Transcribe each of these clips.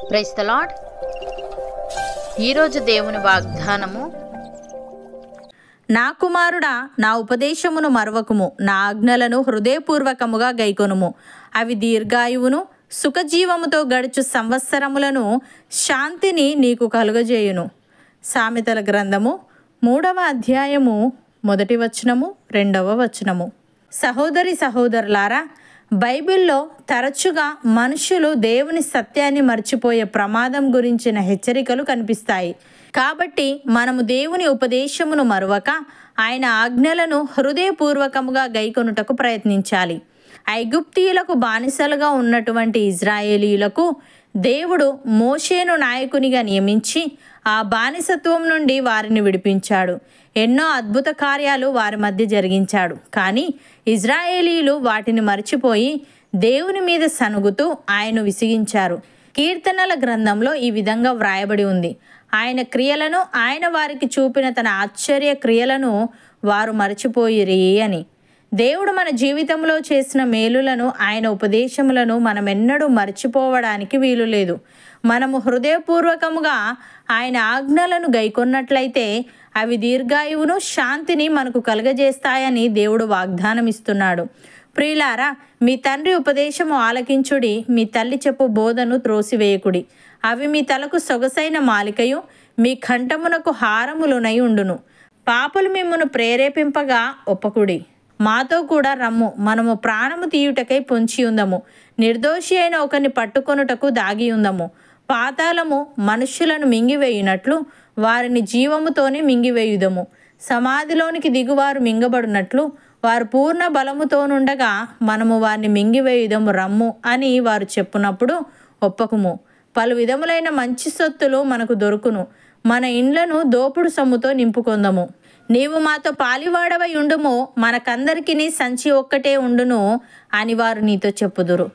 Praise the lord. ఈరోజు దేవుని వాగ్దానము, నా కుమారుడా, నా ఉపదేశమును మరువకుము, నా ఆజ్ఞలను హృదయపూర్వకముగా గైకొనుము. అవి దీర్ఘాయువును సుఖజీవముతో గడుచు సంవత్సరములను శాంతిని నీకు కలుగజేయును. సామెతల గ్రంథము 3వ అధ్యాయము 1వ వచనము 2వ వచనము. సహోదరి సహోదరులారా, బైబిల్లో తరచుగా మనుషులు దేవుని సత్యాన్ని మర్చిపోయే ప్రమాదం గురించిన హెచ్చరికలు కనిపిస్తాయి. కాబట్టి మనము దేవుని ఉపదేశమును మరువక ఆయన ఆజ్ఞలను హృదయపూర్వకముగా గైకొనుటకు ప్రయత్నించాలి. ఐగుప్తీయులకు బానిసలుగా ఉన్నటువంటి ఇజ్రాయేలీయులకు దేవుడు మోషేను నాయకునిగా నియమించి ఆ బానిసత్వం నుండి వారిని విడిపించాడు. ఎన్నో అద్భుత కార్యాలు వారి మధ్య జరిగించాడు. కానీ ఇజ్రాయేలీయులు వాటిని మర్చిపోయి దేవుని మీద సనుగుతూ ఆయన్ను విసిగించారు. కీర్తనల గ్రంథంలో ఈ విధంగా వ్రాయబడి ఉంది: ఆయన క్రియలను, ఆయన వారికి చూపిన తన ఆశ్చర్య క్రియలను వారు మరచిపోయిరి అని. దేవుడు మన జీవితంలో చేసిన మేలులను, ఆయన ఉపదేశములను మనమెన్నడూ మర్చిపోవడానికి వీలు లేదు. మనము హృదయపూర్వకముగా ఆయన ఆజ్ఞలను గైకొన్నట్లయితే అవి దీర్ఘాయువును శాంతిని మనకు కలుగజేస్తాయని దేవుడు వాగ్దానం ఇస్తున్నాడు. ప్రియులారా, మీ తండ్రి ఉపదేశము ఆలకించుడి, మీ తల్లి చెప్పు బోధను త్రోసివేయకుడి. అవి మీ తలకు సొగసైన మాలికయు, మీ కంఠమునకు హారములునై ఉండును. పాపులు మిమ్మును ప్రేరేపింపగా ఒప్పకుడి. మాతో కూడా రమ్ము, మనము ప్రాణము తీయుటకై పొంచి ఉందము. నిర్దోషి అయిన ఒకరిని పట్టుకొనుటకు దాగి ఉందము. పాతాళము మనుష్యులను మింగివేయునట్లు వారిని జీవముతోనే మింగివేయుదము. సమాధిలోనికి దిగువారు మింగబడినట్లు వారు పూర్ణ బలముతోనుండగా మనము వారిని మింగివేయుదము రమ్ము అని వారు చెప్పునప్పుడు ఒప్పకుము. పలు విధములైన మంచి సొత్తులు మనకు దొరుకును. మన ఇండ్లను దోపుడు సొమ్ముతో నింపుకొందము. నీవు మాతో పాలివాడవై ఉండుము, మనకందరికిని సంచి ఒక్కటే ఉండును అని వారు నీతో చెప్పుదురు.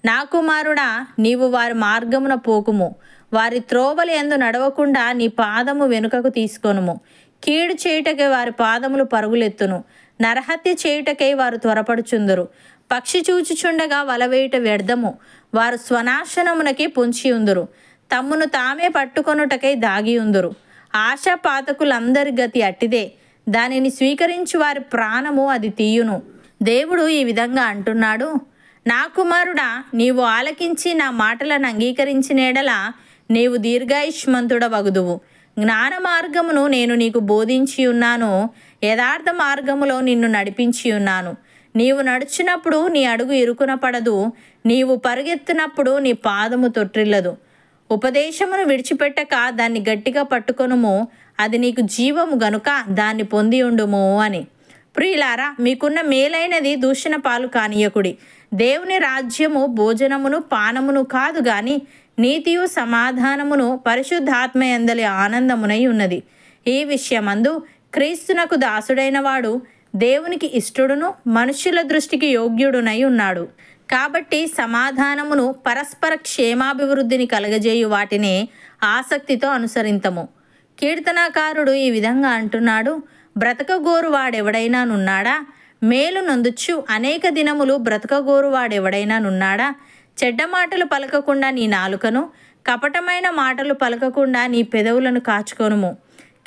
నా కుమారుడా, నీవు వారి మార్గమున పోకుము. వారి త్రోవలు యందు నడవకుండా నీ పాదము వెనుకకు తీసుకొనుము. కీడు చేయుటకై వారి పాదములు పరుగులెత్తును. నరహత్య చేయుటకై వారు త్వరపడుచుందురు. పక్షి చూచుచుండగా వలవేయుట వ్యర్థము. వారు స్వనాశనమునకి పొంచి ఉందురు. తమ్మును తామే పట్టుకొనుటకై దాగి ఉందురు. ఆశాపాతకులందరి గతి అట్టిదే. దానిని స్వీకరించి వారి ప్రాణము అది తీయును. దేవుడు ఈ విధంగా అంటున్నాడు: నా కుమారుడా, నీవు ఆలకించి నా మాటలను అంగీకరించిన ఎడల నీవు దీర్ఘాయుష్మంతుడవగుదువు. జ్ఞాన మార్గమును నేను నీకు బోధించి ఉన్నాను, యథార్థ మార్గములో నిన్ను నడిపించి ఉన్నాను. నీవు నడుచున్నప్పుడు నీ అడుగు ఇరుకున పడదు, నీవు పరుగెత్తినప్పుడు నీ పాదము తొట్టిల్లదు. ఉపదేశమును విడిచిపెట్టక దాన్ని గట్టిగా పట్టుకొనుము, అది నీకు జీవము గనుక దాన్ని పొంది ఉండుము అని. ప్రియులారా, మీకున్న మేలైనది దూషణ పాలు కానీయకుడి. దేవుని రాజ్యము భోజనమును పానమును కాదు గాని నీతియు సమాధానమును పరిశుద్ధాత్మయందలి ఆనందమునై ఉన్నది. ఈ విషయమందు క్రీస్తునకు దాసుడైన వాడు దేవునికి ఇష్టడును, మనుష్యుల దృష్టికి యోగ్యుడునై ఉన్నాడు. కాబట్టి సమాధానమును, పరస్పర క్షేమాభివృద్ధిని కలగజేయు వాటిని ఆసక్తితో అనుసరింతము. కీర్తనాకారుడు ఈ విధంగా అంటున్నాడు: బ్రతకగోరు వాడెవడైనా నున్నాడా? మేలు నొందుచు అనేక దినములు బ్రతకగోరు వాడెవడైనా నున్నాడా? చెడ్డ మాటలు పలకకుండా నీ నాలుకను, కపటమైన మాటలు పలకకుండా నీ పెదవులను కాచుకొనుము.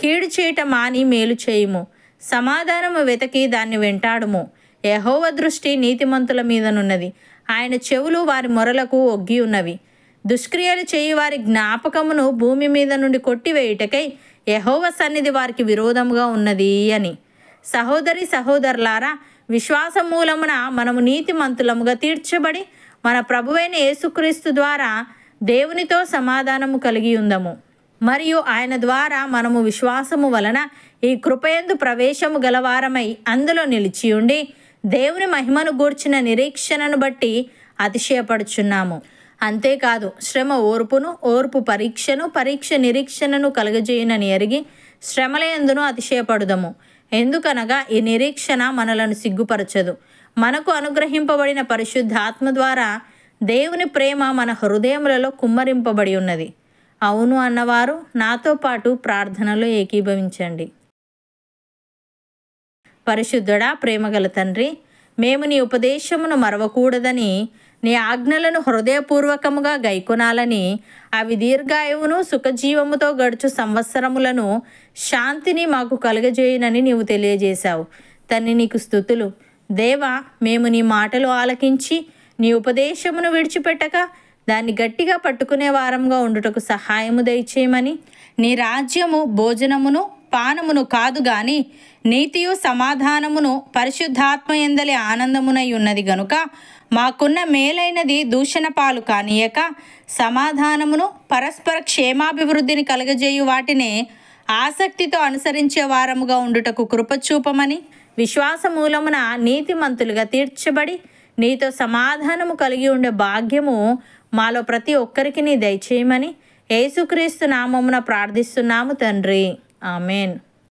కీడు చేయట మాని మేలు చేయుము. సమాధానము వెతకి దాన్ని వెంటాడుము. యెహోవా దృష్టి నీతిమంతుల మీదనున్నది, ఆయన చెవులు వారి మొరలకు ఒగ్గి ఉన్నవి. దుష్క్రియలు చేయి వారి జ్ఞాపకమును భూమి మీద నుండి కొట్టివేయుటకై యెహోవా సన్నిధి వారికి విరోధముగా ఉన్నది అని. సహోదరి సహోదరులారా, విశ్వాస మూలమున మనము నీతిమంతులముగా తీర్చబడి మన ప్రభువైన యేసుక్రీస్తు ద్వారా దేవునితో సమాధానము కలిగి ఉందము. మరియు ఆయన ద్వారా మనము విశ్వాసము వలన ఈ కృపయందు ప్రవేశము గలవారమై అందులో నిలిచి ఉండి దేవుని మహిమను గూర్చిన నిరీక్షణను బట్టి అతిశయపడుచున్నాము. అంతేకాదు, శ్రమ ఓర్పును, ఓర్పు పరీక్షను, పరీక్ష నిరీక్షణను కలుగజేయునని ఎరిగి శ్రమల యందును అతిశయపడుదము. ఎందుకనగా ఈ నిరీక్షణ మనలను సిగ్గుపరచదు. మనకు అనుగ్రహింపబడిన పరిశుద్ధాత్మ ద్వారా దేవుని ప్రేమ మన హృదయములలో కుమ్మరింపబడి ఉన్నది. అవును అన్నవారు నాతో పాటు ప్రార్థనలో ఏకీభవించండి. పరిశుద్ధుడా, ప్రేమగల తండ్రి, మేము నీ ఉపదేశమును మరవకూడదని నీ ఆజ్ఞలను హృదయపూర్వకముగా గైకొనాలని, అవి దీర్ఘాయువును సుఖజీవముతో గడుచు సంవత్సరములను శాంతిని మాకు కలుగజేయునని నీవు తెలియజేశావు. తండ్రి, నీకు స్తుతులు. దేవా, మేము నీ మాటలు ఆలకించి నీ ఉపదేశమును విడిచిపెట్టక దాన్ని గట్టిగా పట్టుకునే వారంగా ఉండుటకు సహాయము దయచేయమని, నీ రాజ్యము భోజనమును పానమును కాదు గాని నీతియు సమాధానమును పరిశుద్ధాత్మ యందలి ఆనందమునై ఉన్నది గనుక మాకున్న మేలైనది దూషణ పాలు కానీయక సమాధానమును పరస్పర క్షేమాభివృద్ధిని కలగజేయు వాటినే ఆసక్తితో అనుసరించే వారముగా ఉండుటకు కృపచూపమని, విశ్వాసమూలమున నీతిమంతులుగా తీర్చబడి నీతో సమాధానము కలిగి ఉండే భాగ్యము మాలో ప్రతి ఒక్కరికి నీ దయచేయమని యేసుక్రీస్తు నామమున ప్రార్థిస్తున్నాము తండ్రి. ఆమెన్.